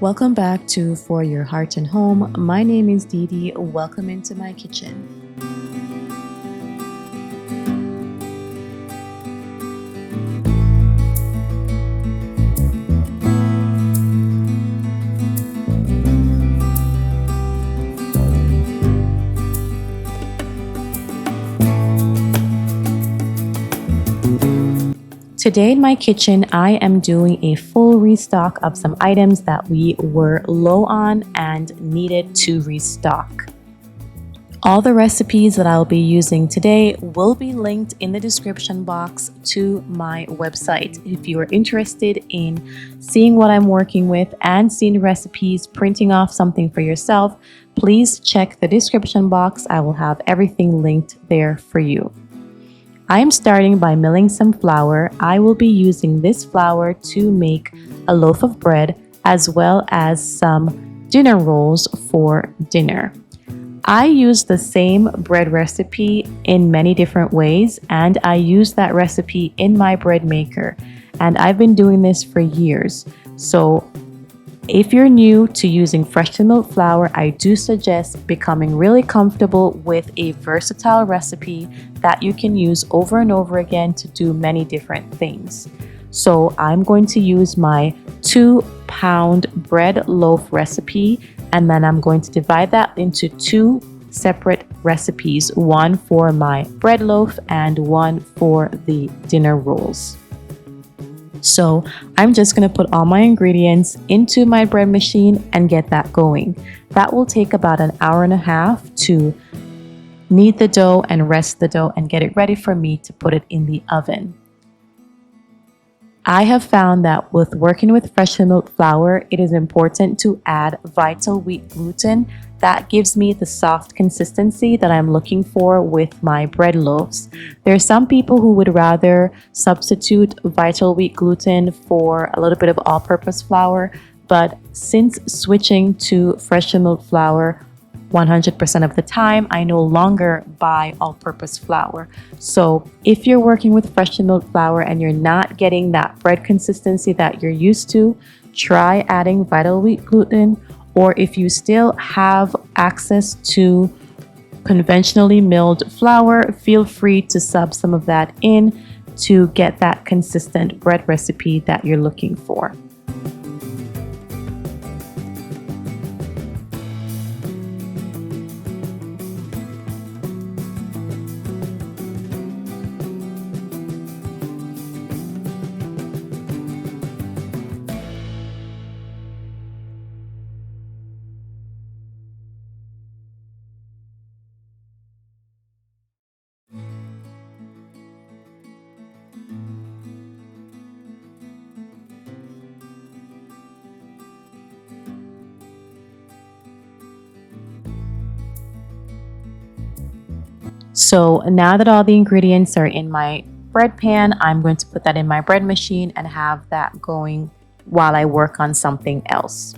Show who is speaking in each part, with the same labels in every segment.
Speaker 1: Welcome back to For Your Heart and Home. My name is Dee Dee. Welcome into my kitchen. Today in my kitchen, I am doing a full restock of some items that we were low on and needed to restock. All the recipes that I'll be using today will be linked in the description box to my website. If you are interested in seeing what I'm working with and seeing recipes, printing off something for yourself, please check the description box. I will have everything linked there for you. I am starting by milling some flour. I will be using this flour to make a loaf of bread as well as some dinner rolls for dinner. I use the same bread recipe in many different ways, and I use that recipe in my bread maker, and I've been doing this for years. So if you're new to using freshly milled flour, I do suggest becoming really comfortable with a versatile recipe that you can use over and over again to do many different things. So I'm going to use my 2-pound bread loaf recipe, and then I'm going to divide that into 2 separate recipes, one for my bread loaf and one for the dinner rolls. So I'm just going to put all my ingredients into my bread machine and get that going. That will take about an hour and a half to knead the dough and rest the dough and get it ready for me to put it in the oven. I have found that with working with freshly milled flour, it is important to add vital wheat gluten. That gives me the soft consistency that I'm looking for with my bread loaves. There are some people who would rather substitute vital wheat gluten for a little bit of all-purpose flour, but since switching to freshly milled flour 100% of the time, I no longer buy all-purpose flour. So if you're working with freshly milled flour and you're not getting that bread consistency that you're used to, try adding vital wheat gluten. Or if you still have access to conventionally milled flour, feel free to sub some of that in to get that consistent bread recipe that you're looking for. So now that all the ingredients are in my bread pan, I'm going to put that in my bread machine and have that going while I work on something else.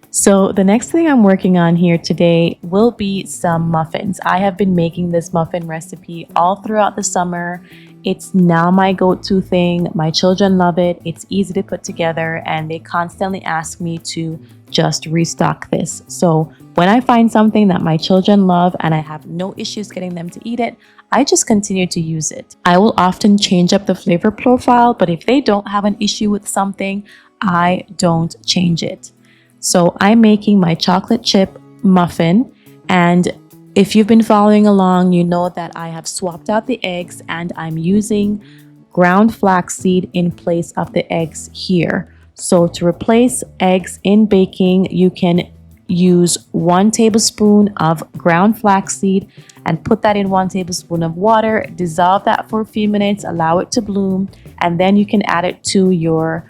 Speaker 1: So the next thing I'm working on here today will be some muffins. I have been making this muffin recipe all throughout the summer. It's now my go-to thing. My children love it. It's easy to put together, and they constantly ask me to just restock this. So when I find something that my children love and I have no issues getting them to eat it, I just continue to use it. I will often change up the flavor profile, but if they don't have an issue with something, I don't change it. So I'm making my chocolate chip muffin, and if you've been following along, you know that I have swapped out the eggs and I'm using ground flaxseed in place of the eggs here. So to replace eggs in baking, you can use 1 tablespoon of ground flaxseed and put that in 1 tablespoon of water, dissolve that for a few minutes, allow it to bloom, and then you can add it to your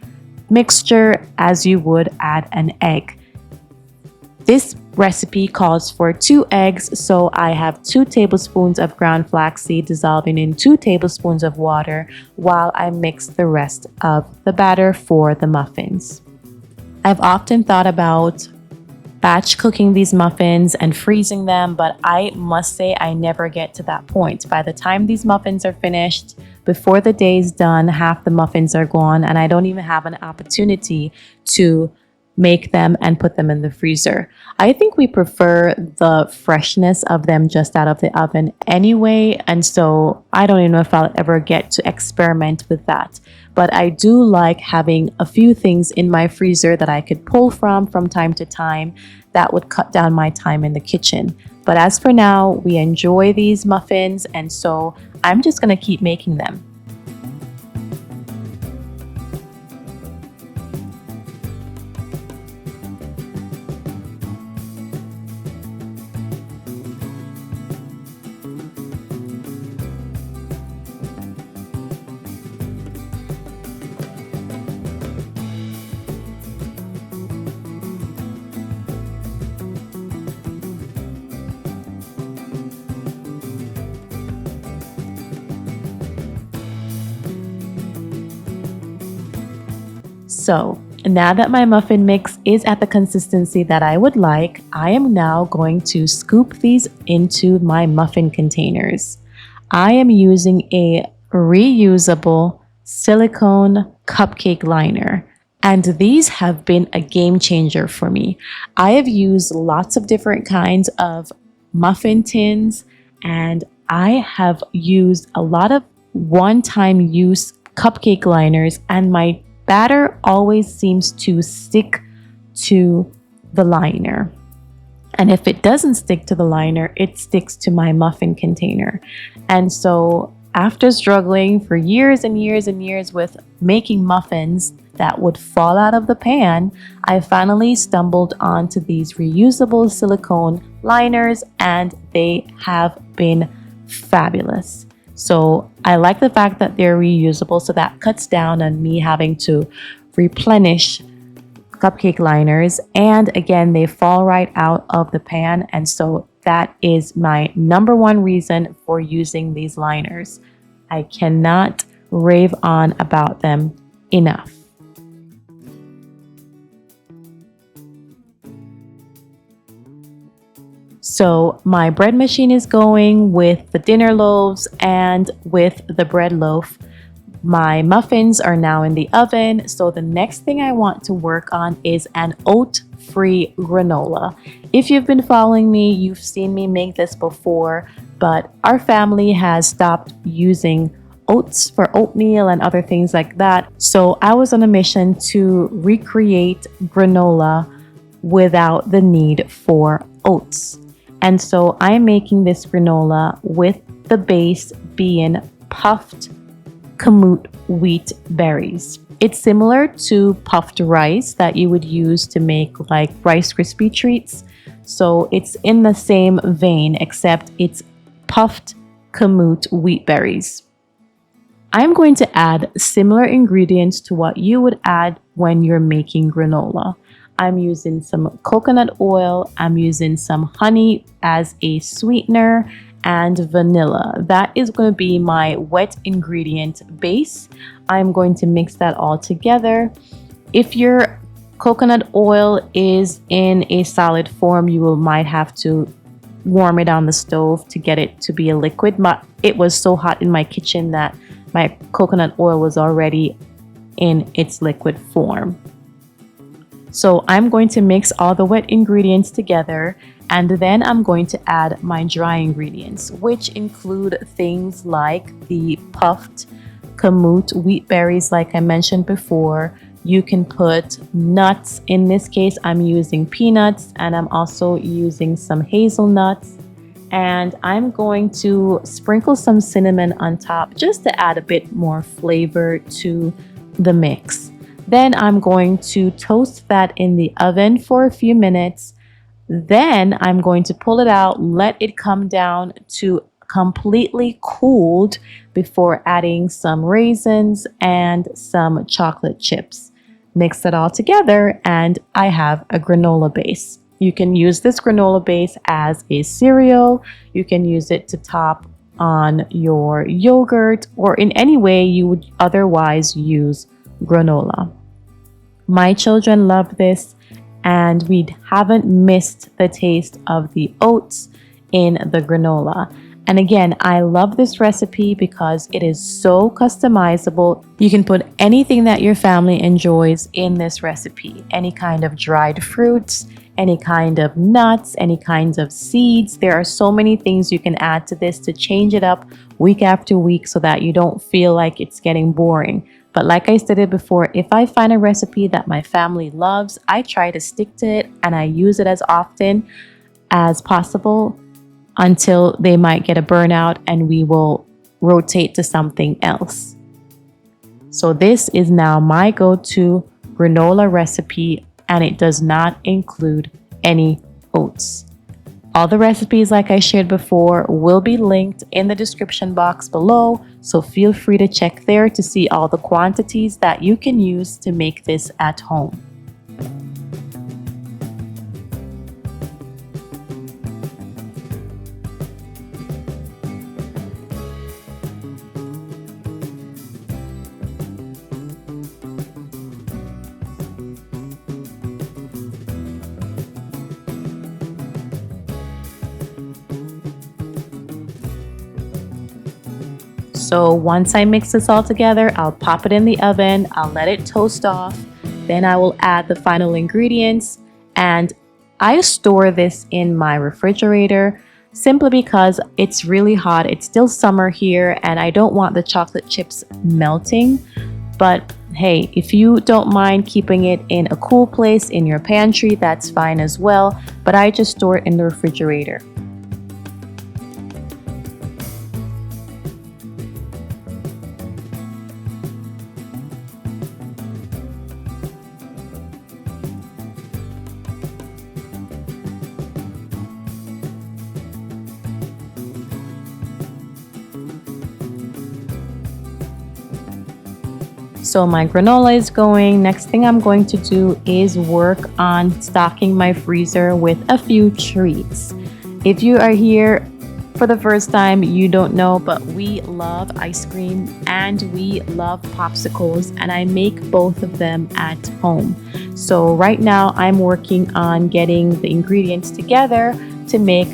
Speaker 1: mixture as you would add an egg. This recipe calls for 2 eggs, so I have 2 tablespoons of ground flaxseed dissolving in 2 tablespoons of water while I mix the rest of the batter for the muffins. I've often thought about batch cooking these muffins and freezing them, but I must say I never get to that point. By the time these muffins are finished, before the day's done, half the muffins are gone, and I don't even have an opportunity to make them and put them in the freezer. I think we prefer the freshness of them just out of the oven anyway, and so I don't even know if I'll ever get to experiment with that. But I do like having a few things in my freezer that I could pull from time to time that would cut down my time in the kitchen. But as for now, we enjoy these muffins, and so I'm just going to keep making them. So now that my muffin mix is at the consistency that I would like, I am now going to scoop these into my muffin containers. I am using a reusable silicone cupcake liner, and these have been a game changer for me. I have used lots of different kinds of muffin tins, and I have used a lot of one-time use cupcake liners, and my batter always seems to stick to the liner. And if it doesn't stick to the liner, it sticks to my muffin container. And so after struggling for years and years and years with making muffins that would fall out of the pan, I finally stumbled onto these reusable silicone liners, and they have been fabulous. So I like the fact that they're reusable, so that cuts down on me having to replenish cupcake liners. And again, they fall right out of the pan, and so that is my number one reason for using these liners. I cannot rave on about them enough. So my bread machine is going with the dinner loaves and with the bread loaf. My muffins are now in the oven. So the next thing I want to work on is an oat-free granola. If you've been following me, you've seen me make this before, but our family has stopped using oats for oatmeal and other things like that. So I was on a mission to recreate granola without the need for oats. And so I'm making this granola with the base being puffed kamut wheat berries. It's similar to puffed rice that you would use to make like Rice Krispie treats. So it's in the same vein, except it's puffed kamut wheat berries. I'm going to add similar ingredients to what you would add when you're making granola. I'm using some coconut oil, I'm using some honey as a sweetener, and vanilla. That is going to be my wet ingredient base. I'm going to mix that all together. If your coconut oil is in a solid form, you might have to warm it on the stove to get it to be a liquid. But it was so hot in my kitchen that my coconut oil was already in its liquid form. So I'm going to mix all the wet ingredients together, and then I'm going to add my dry ingredients, which include things like the puffed kamut wheat berries like I mentioned before. You can put nuts. In this case, I'm using peanuts, and I'm also using some hazelnuts. And I'm going to sprinkle some cinnamon on top just to add a bit more flavor to the mix. Then I'm going to toast that in the oven for a few minutes. Then I'm going to pull it out, let it come down to completely cooled before adding some raisins and some chocolate chips. Mix it all together, and I have a granola base. You can use this granola base as a cereal. You can use it to top on your yogurt or in any way you would otherwise use granola. My children love this, and we haven't missed the taste of the oats in the granola. And again, I love this recipe because it is so customizable. You can put anything that your family enjoys in this recipe. Any kind of dried fruits, any kind of nuts, any kinds of seeds. There are so many things you can add to this to change it up week after week so that you don't feel like it's getting boring. But like I stated before, if I find a recipe that my family loves, I try to stick to it and I use it as often as possible until they might get a burnout and we will rotate to something else. So this is now my go-to granola recipe, and it does not include any oats. All the recipes, like I shared before, will be linked in the description box below, so feel free to check there to see all the quantities that you can use to make this at home. So once I mix this all together, I'll pop it in the oven, I'll let it toast off, then I will add the final ingredients, and I store this in my refrigerator simply because it's really hot. It's still summer here and I don't want the chocolate chips melting. But hey, if you don't mind keeping it in a cool place in your pantry, that's fine as well, but I just store it in the refrigerator. So my granola is going. Next thing I'm going to do is work on stocking my freezer with a few treats. If you are here for the first time, you don't know, but we love ice cream and we love popsicles, and I make both of them at home. So right now I'm working on getting the ingredients together to make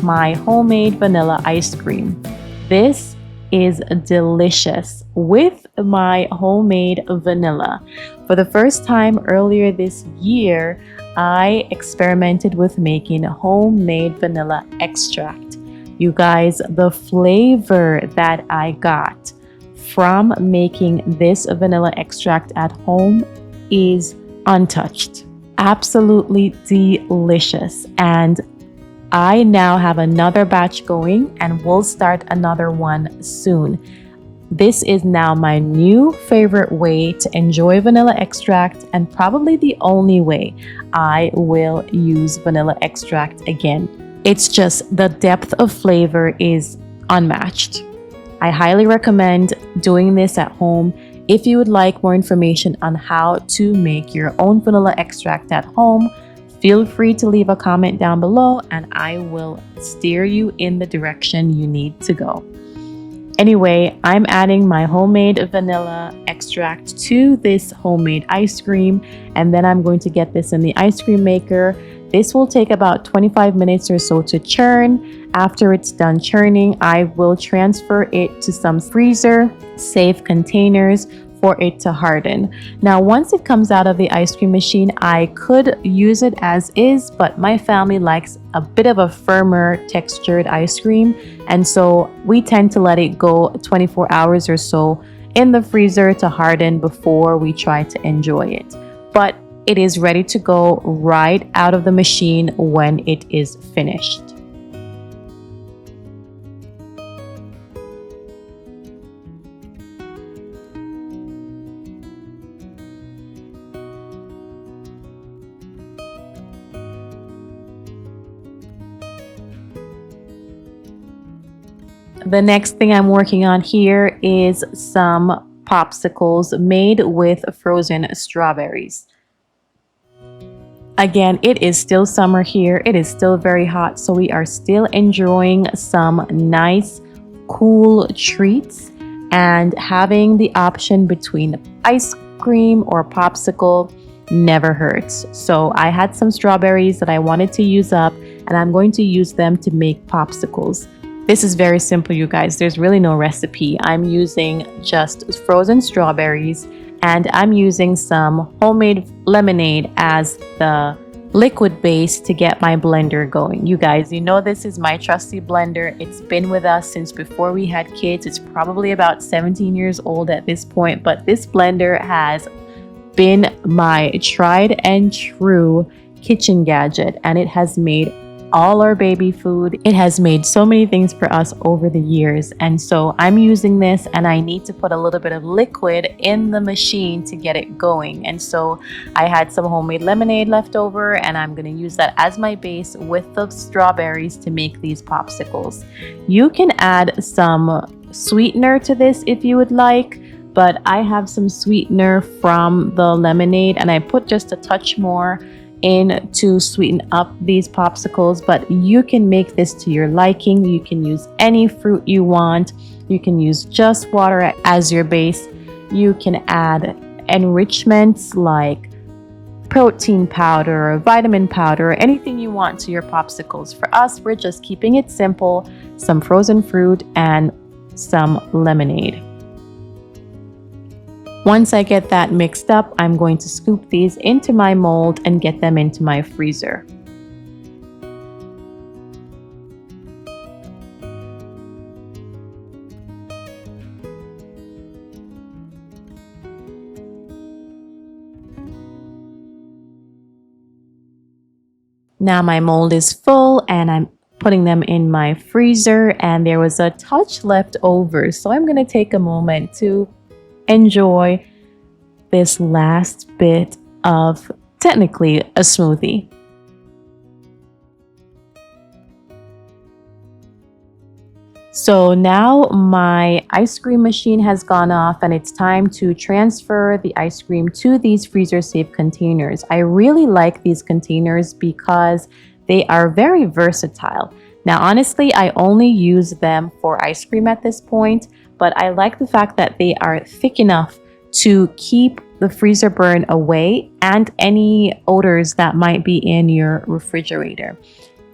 Speaker 1: my homemade vanilla ice cream. This is delicious with my homemade vanilla. For the first time earlier this year, I experimented with making homemade vanilla extract. You guys, the flavor that I got from making this vanilla extract at home is untouched. Absolutely delicious. And I now have another batch going and we'll start another one soon. This is now my new favorite way to enjoy vanilla extract, and probably the only way I will use vanilla extract again. It's just the depth of flavor is unmatched. I highly recommend doing this at home. If you would like more information on how to make your own vanilla extract at home, feel free to leave a comment down below and I will steer you in the direction you need to go. Anyway, I'm adding my homemade vanilla extract to this homemade ice cream, and then I'm going to get this in the ice cream maker. This will take about 25 minutes or so to churn. After it's done churning, I will transfer it to some freezer safe containers for it to harden. Now, once it comes out of the ice cream machine, I could use it as is, but my family likes a bit of a firmer textured ice cream, and so we tend to let it go 24 hours or so in the freezer to harden before we try to enjoy it. But it is ready to go right out of the machine when it is finished. The next thing I'm working on here is some popsicles made with frozen strawberries. Again, it is still summer here. It is still very hot, so we are still enjoying some nice, cool treats, and having the option between ice cream or popsicle never hurts. So I had some strawberries that I wanted to use up, and I'm going to use them to make popsicles. This is very simple, you guys. There's really no recipe. I'm using just frozen strawberries, and I'm using some homemade lemonade as the liquid base to get my blender going. You guys, you know this is my trusty blender. It's been with us since before we had kids. It's probably about 17 years old at this point, but this blender has been my tried and true kitchen gadget, and it has made all our baby food. It has made so many things for us over the years. And so I'm using this, and I need to put a little bit of liquid in the machine to get it going. And so I had some homemade lemonade left over, and I'm going to use that as my base with the strawberries to make these popsicles. You can add some sweetener to this if you would like, but I have some sweetener from the lemonade, and I put just a touch more in to sweeten up these popsicles. But you can make this to your liking. You can use any fruit you want. You can use just water as your base. You can add enrichments like protein powder or vitamin powder, or anything you want to your popsicles. For us, we're just keeping it simple: some frozen fruit and some lemonade. Once I get that mixed up, I'm going to scoop these into my mold and get them into my freezer. Now my mold is full, and I'm putting them in my freezer, and there was a touch left over, so I'm going to take a moment to enjoy this last bit of technically a smoothie. So now my ice cream machine has gone off, and it's time to transfer the ice cream to these freezer safe containers. I really like these containers because they are very versatile. Now honestly, I only use them for ice cream at this point, but I like the fact that they are thick enough to keep the freezer burn away and any odors that might be in your refrigerator.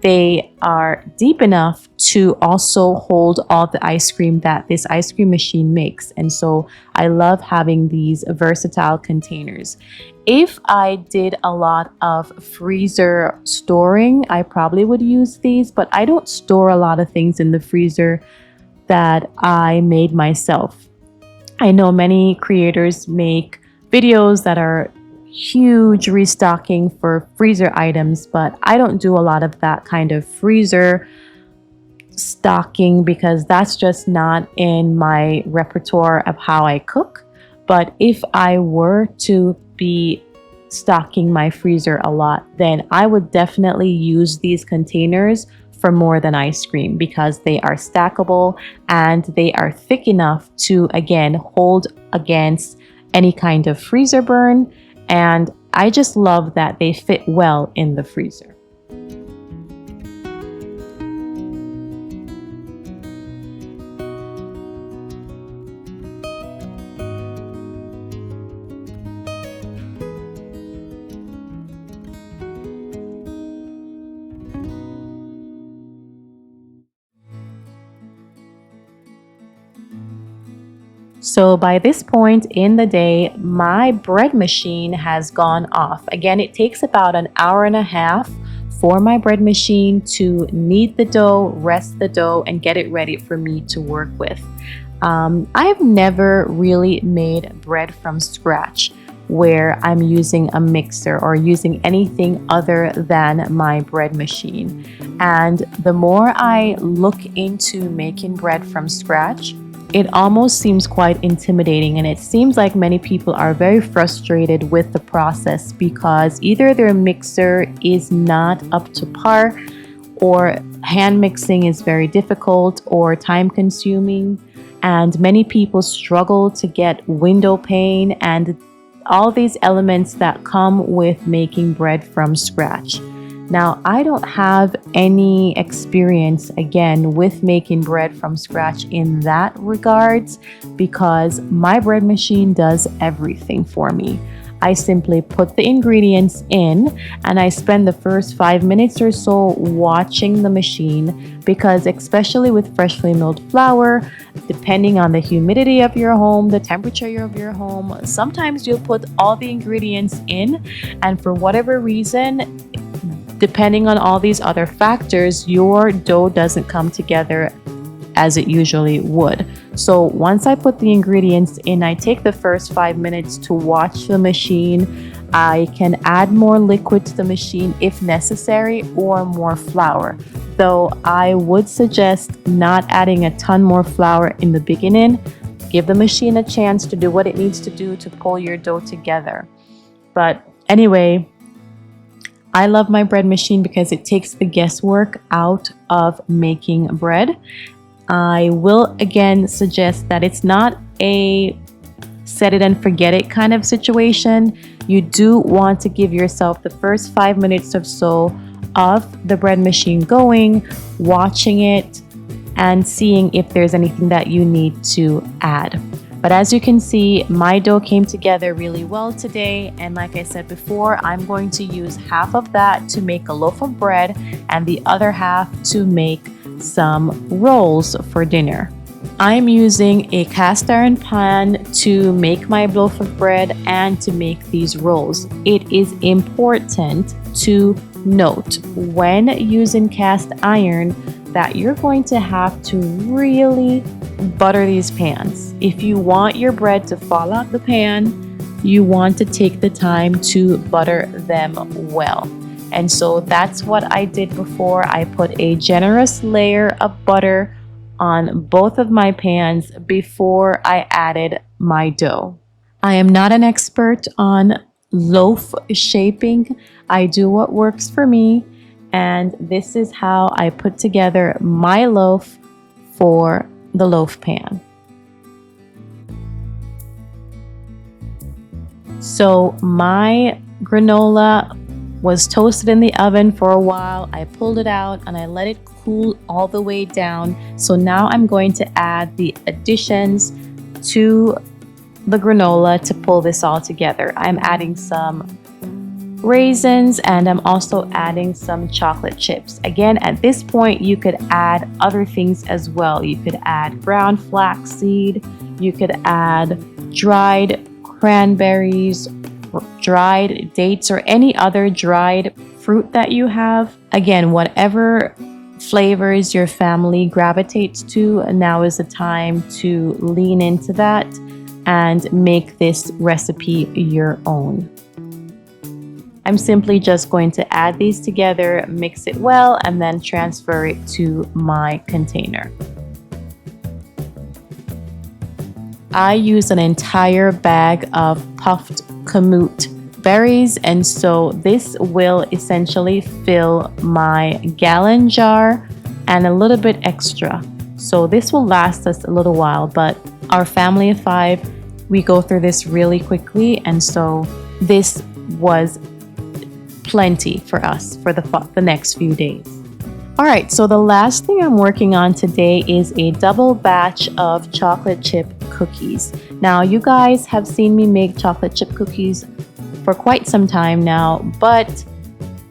Speaker 1: They are deep enough to also hold all the ice cream that this ice cream machine makes. And so I love having these versatile containers. If I did a lot of freezer storing, I probably would use these, but I don't store a lot of things in the freezer that I made myself. I know many creators make videos that are huge restocking for freezer items, but I don't do a lot of that kind of freezer stocking because that's just not in my repertoire of how I cook. But if I were to be stocking my freezer a lot, then I would definitely use these containers for more than ice cream because they are stackable and they are thick enough to, again, hold against any kind of freezer burn. And I just love that they fit well in the freezer. So by this point in the day, my bread machine has gone off. Again, it takes about an hour and a half for my bread machine to knead the dough, rest the dough, and get it ready for me to work with. I've never really made bread from scratch where I'm using a mixer or using anything other than my bread machine. And the more I look into making bread from scratch, it almost seems quite intimidating, and it seems like many people are very frustrated with the process because either their mixer is not up to par, or hand mixing is very difficult or time consuming, and many people struggle to get window pane and all these elements that come with making bread from scratch. Now, I don't have any experience, again, with making bread from scratch in that regards because my bread machine does everything for me. I simply put the ingredients in and I spend the first 5 minutes or so watching the machine, because especially with freshly milled flour, depending on the humidity of your home, the temperature of your home, sometimes you'll put all the ingredients in and for whatever reason, depending on all these other factors, your dough doesn't come together as it usually would. So once I put the ingredients in, I take the first 5 minutes to watch the machine. I can add more liquid to the machine if necessary, or more flour. Though I would suggest not adding a ton more flour in the beginning. Give the machine a chance to do what it needs to do to pull your dough together. But anyway, I love my bread machine because it takes the guesswork out of making bread. I will again suggest that it's not a set it and forget it kind of situation. You do want to give yourself the first 5 minutes or so of the bread machine going, watching it, and seeing if there's anything that you need to add. But as you can see, my dough came together really well today, and like I said before, I'm going to use half of that to make a loaf of bread and the other half to make some rolls for dinner. I'm using a cast iron pan to make my loaf of bread and to make these rolls. It is important to note when using cast iron that you're going to have to really butter these pans. If you want your bread to fall out the pan, you want to take the time to butter them well. And so that's what I did before. I put a generous layer of butter on both of my pans before I added my dough. I am not an expert on loaf shaping. I do what works for me, and this is how I put together my loaf for the loaf pan. So my granola was toasted in the oven for a while. I pulled it out and I let it cool all the way down. So now I'm going to add the additions to the granola to pull this all together. I'm adding some raisins and I'm also adding some chocolate chips. Again, at this point, you could add other things as well. You could add ground flaxseed, you could add dried cranberries, dried dates, or any other dried fruit that you have. Again, whatever flavors your family gravitates to, now is the time to lean into that and make this recipe your own. I'm simply just going to add these together, mix it well, and then transfer it to my container. I use an entire bag of puffed kamut berries, and so this will essentially fill my gallon jar and a little bit extra. So this will last us a little while, but our family of 5, we go through this really quickly, and so this was plenty for us for the next few days. All right, so the last thing I'm working on today is a double batch of chocolate chip cookies. Now, you guys have seen me make chocolate chip cookies for quite some time now, but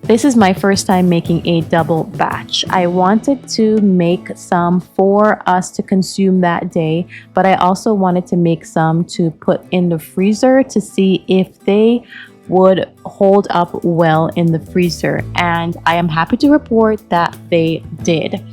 Speaker 1: this is my first time making a double batch. I wanted to make some for us to consume that day, but I also wanted to make some to put in the freezer to see if they would hold up well in the freezer, and I am happy to report that they did.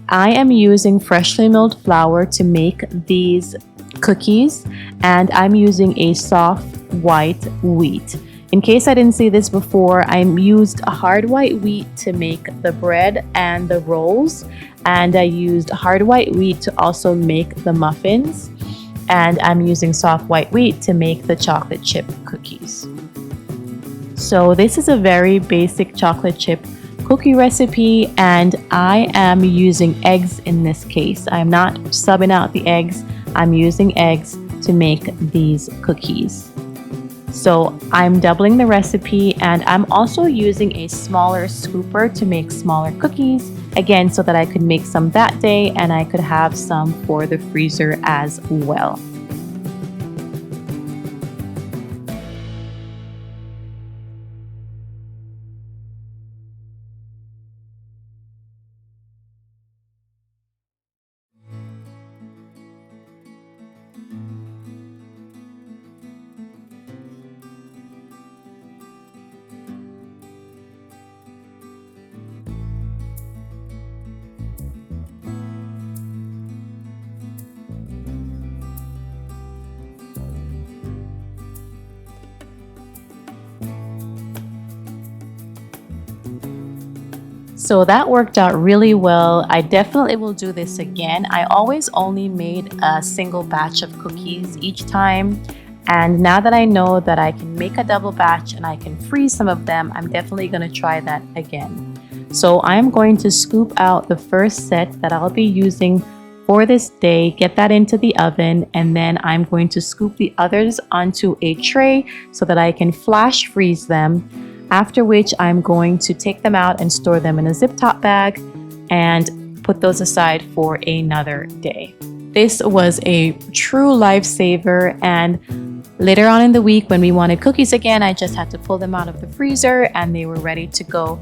Speaker 1: I am using freshly milled flour to make these cookies, and I'm using a soft white wheat. In case I didn't say this before, I used a hard white wheat to make the bread and the rolls, and I used hard white wheat to also make the muffins, and I'm using soft white wheat to make the chocolate chip cookies. So this is a very basic chocolate chip cookie recipe, and I am using eggs in this case. I'm not subbing out the eggs. I'm using eggs to make these cookies. So I'm doubling the recipe, and I'm also using a smaller scooper to make smaller cookies, again, so that I could make some that day and I could have some for the freezer as well. So that worked out really well. I definitely will do this again. I always only made a single batch of cookies each time. And now that I know that I can make a double batch and I can freeze some of them, I'm definitely going to try that again. So I'm going to scoop out the first set that I'll be using for this day, get that into the oven, and then I'm going to scoop the others onto a tray so that I can flash freeze them. After which I'm going to take them out and store them in a zip top bag and put those aside for another day. This was a true lifesaver, and later on in the week when we wanted cookies again, I just had to pull them out of the freezer and they were ready to go.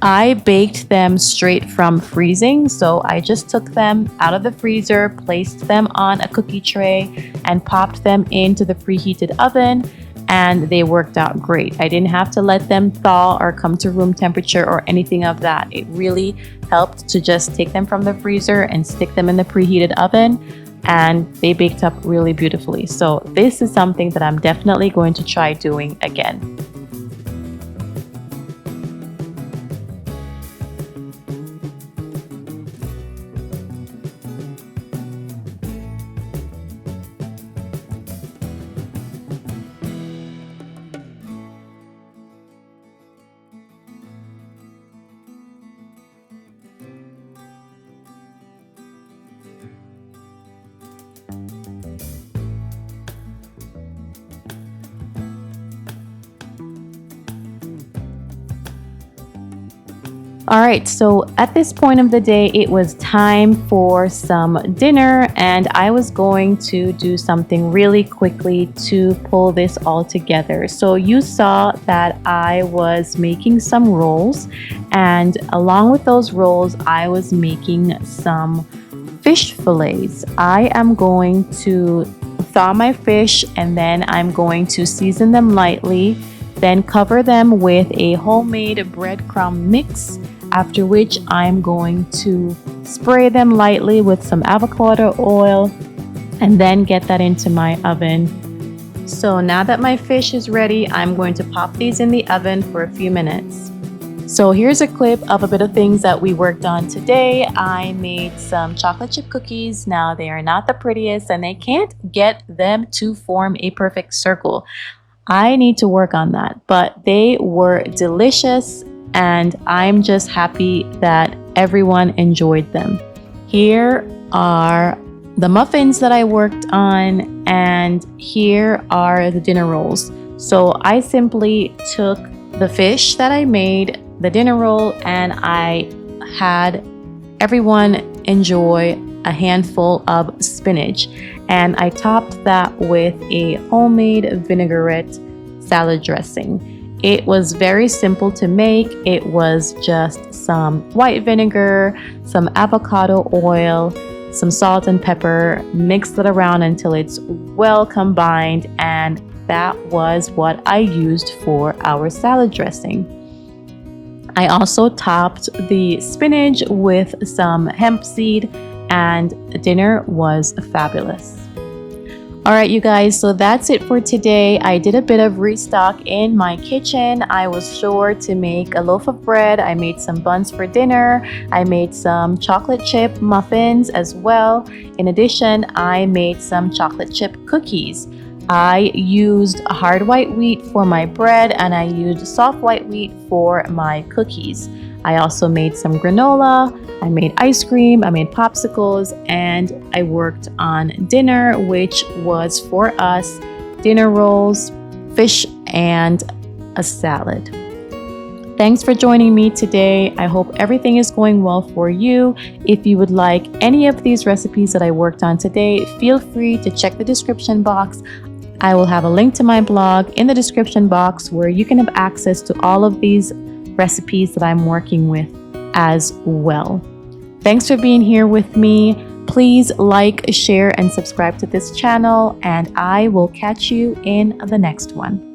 Speaker 1: I baked them straight from freezing, so I just took them out of the freezer, placed them on a cookie tray, and popped them into the preheated oven, and they worked out great. I didn't have to let them thaw or come to room temperature or anything of that. It really helped to just take them from the freezer and stick them in the preheated oven, and they baked up really beautifully. So this is something that I'm definitely going to try doing again. All right, so at this point of the day, it was time for some dinner, and I was going to do something really quickly to pull this all together. So you saw that I was making some rolls, and along with those rolls, I was making some fish fillets. I am going to thaw my fish, and then I'm going to season them lightly, then cover them with a homemade breadcrumb mix. After which I'm going to spray them lightly with some avocado oil and then get that into my oven. So now that my fish is ready, I'm going to pop these in the oven for a few minutes. So here's a clip of a bit of things that we worked on today. I made some chocolate chip cookies. Now they are not the prettiest and they can't get them to form a perfect circle. I need to work on that, but they were delicious. And I'm just happy that everyone enjoyed them. Here are the muffins that I worked on, and here are the dinner rolls. So I simply took the fish that I made, the dinner roll, and I had everyone enjoy a handful of spinach. And I topped that with a homemade vinaigrette salad dressing. It was very simple to make. It was just some white vinegar, some avocado oil, some salt and pepper, mixed it around until it's well combined, and that was what I used for our salad dressing. I also topped the spinach with some hemp seed, and dinner was fabulous. All right, you guys, so that's it for today. I did a bit of restock in my kitchen. I was sure to make a loaf of bread. I made some buns for dinner. I made some chocolate chip muffins as well. In addition, I made some chocolate chip cookies. I used hard white wheat for my bread, and I used soft white wheat for my cookies. I also made some granola, I made ice cream, I made popsicles, and I worked on dinner, which was for us dinner rolls, fish, and a salad. Thanks for joining me today. I hope everything is going well for you. If you would like any of these recipes that I worked on today, feel free to check the description box. I will have a link to my blog in the description box where you can have access to all of these recipes that I'm working with as well. Thanks for being here with me. Please like, share, and subscribe to this channel, and I will catch you in the next one.